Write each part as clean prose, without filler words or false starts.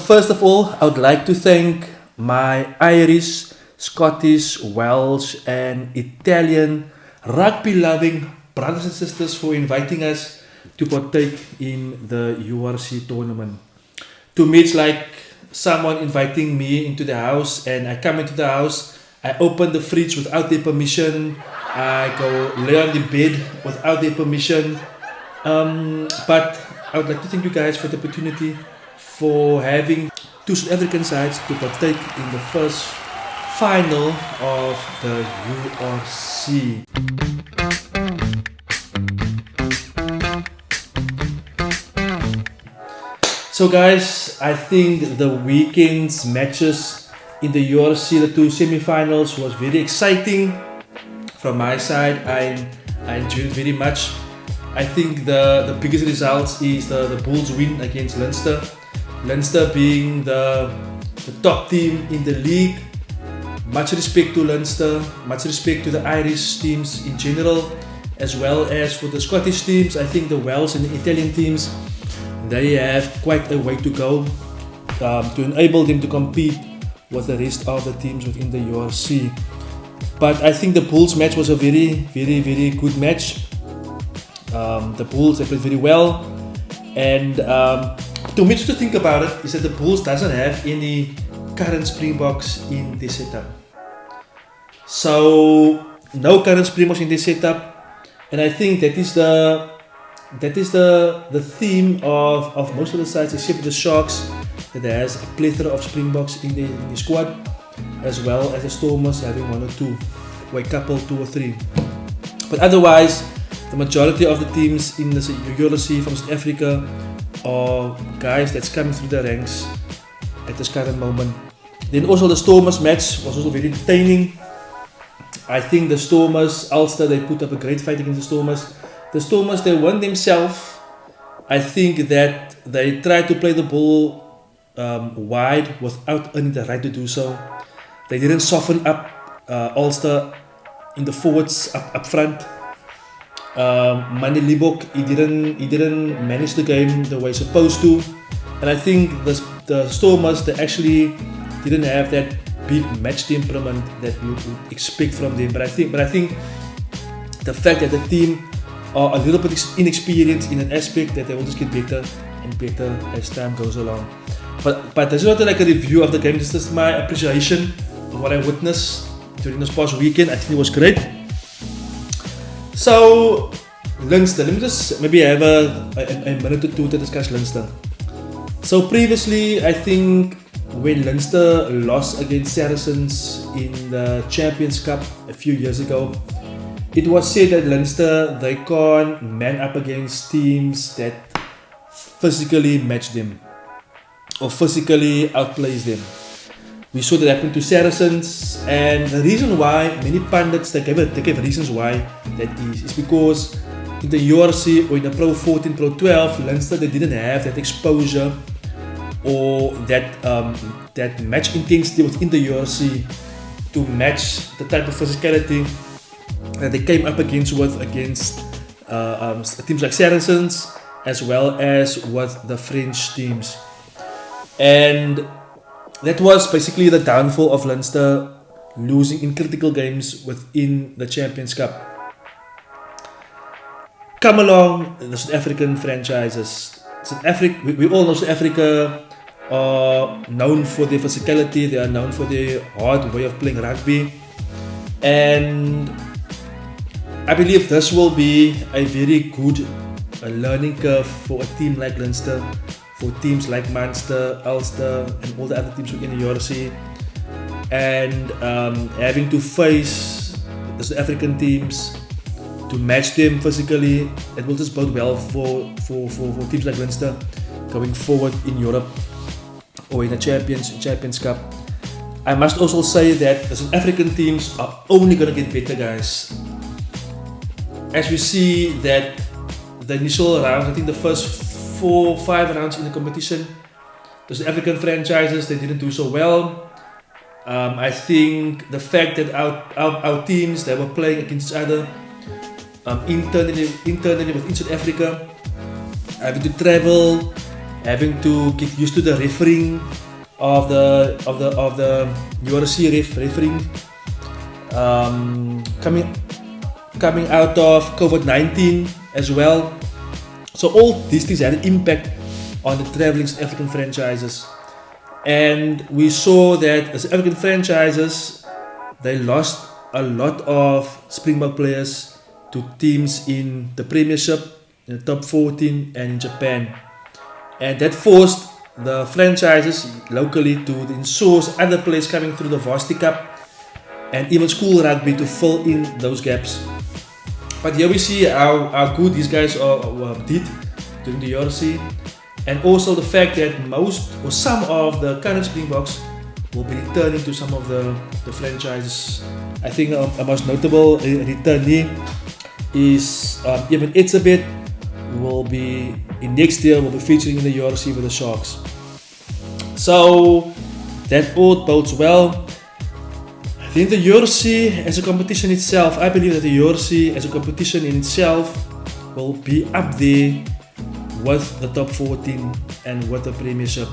first of all, I would like to thank my Irish, Scottish, Welsh and Italian rugby-loving brothers and sisters for inviting us to partake in the URC tournament. To me, it's like someone inviting me into the house, and I come into the house, I open the fridge without their permission, I go lay on the bed without their permission. But I would like to thank you guys for the opportunity for having two South African sides to partake in the first final of the URC. So guys, I think the weekend's matches in the URC, the two semi-finals, was very exciting. From my side, I enjoyed it very much. I think the biggest results is the Bulls win against Leinster. Leinster being the top team in the league. Much respect to Leinster, much respect to the Irish teams in general, as well as for the Scottish teams. I think the Welsh and the Italian teams, they have quite a way to go to enable them to compete with the rest of the teams within the URC. But I think the Bulls match was a very good match. The Bulls, they played very well, and to me, to think about it is that the Bulls doesn't have any current Springboks in their setup. So no current Springboks in their setup, and I think that is the theme of most of the sides, except the Sharks, that has a plethora of Springboks in the squad, as well as the Stormers having one or two, or a couple, two or three. But otherwise, the majority of the teams in the URC from South Africa are guys that's coming through the ranks at this current moment. Then also the Stormers match was also very entertaining. I think the Stormers, Ulster, they put up a great fight against the Stormers. The Stormers, they won themselves. I think that they tried to play the ball wide without earning the right to do so. They didn't soften up Ulster in the forwards up front. Manny Libok, he didn't manage the game the way he's supposed to, and I think the Stormers, they actually didn't have that big match temperament that you would expect from them. But I think the fact that the team are a little bit inexperienced in an aspect, that they will just get better and better as time goes along. But this is not like a review of the game. This is my appreciation of what I witnessed during this past weekend. I think it was great. So, Leinster, let me just maybe have a minute or two to discuss Leinster. So previously, I think when Leinster lost against Saracens in the Champions Cup a few years ago, it was said that Leinster, they can't man up against teams that physically match them or physically outplays them. We saw that happen to Saracens, and the reason why many pundits, they gave reasons why that is because in the URC or in the Pro 14, Pro 12, Leinster, they didn't have that exposure or that match intensity within the URC to match the type of physicality that they came up against teams like Saracens, as well as with the French teams. And that was basically the downfall of Leinster, losing in critical games within the Champions Cup. Come along the South African franchises. We all know South Africa are known for their physicality, they are known for their hard way of playing rugby. And I believe this will be a very good learning curve for a team like Leinster, for teams like Munster, Ulster and all the other teams within the URC, and having to face the South African teams to match them physically, it will just bode well for teams like Leinster going forward in Europe or in the Champions Cup. I must also say that the South African teams are only going to get better, guys. As we see that the initial rounds, I think the first 4 or 5 rounds in the competition, the South African franchises, they didn't do so well. I think the fact that our teams, they were playing against each other internally within South Africa, having to travel, having to get used to the refereeing of the URC refereeing, coming out of COVID-19 as well. So all these things had an impact on the traveling South African franchises, and we saw that as African franchises, they lost a lot of Springbok players to teams in the Premiership, in the top 14, and in Japan, and that forced the franchises locally to source other players coming through the Varsity Cup and even school rugby to fill in those gaps. But here we see how good these guys did during the URC, and also the fact that most or some of the current Springboks will be returning to some of the franchises. I think a most notable returnee is even Itzebet, who will be in next year will be featuring in the URC with the Sharks. So that all bodes well. I think the URC as a competition itself, I believe that the URC as a competition in itself will be up there with the top 14 and with the Premiership.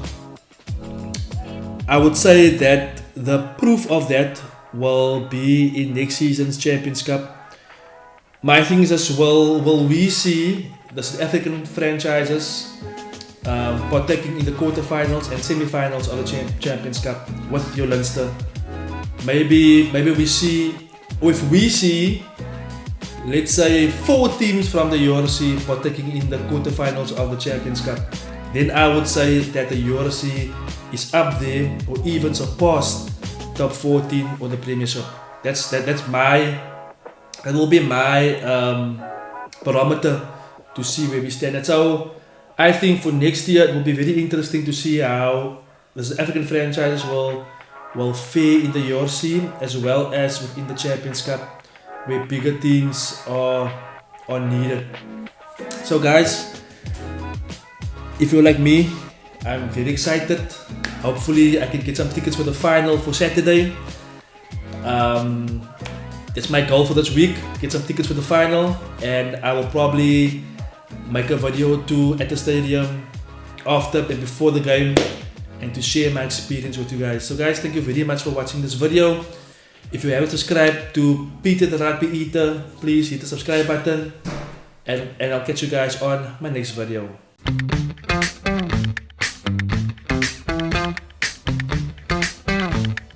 I would say that the proof of that will be in next season's Champions Cup. My thing is as well, will we see the South African franchises partaking in the quarterfinals and semi-finals of the Champions Cup with your Leinster? Maybe we see, or if we see, let's say 4 teams from the URC partaking in the quarterfinals of the Champions Cup, then I would say that the URC is up there or even surpassed top 14 or the Premiership. That will be my barometer to see where we stand at. So I think for next year it will be very interesting to see how the South African franchises will fare in the URC as well as within the Champions Cup, where bigger teams are needed. So guys, if you're like me, I'm very excited. Hopefully I can get some tickets for the final for Saturday. That's my goal for this week, get some tickets for the final, and I will probably make a video or two at the stadium after and before the game, and to share my experience with you guys. So guys, thank you very much for watching this video. If you haven't subscribed to Peter the Rugby Eater, please hit the subscribe button, and I'll catch you guys on my next video.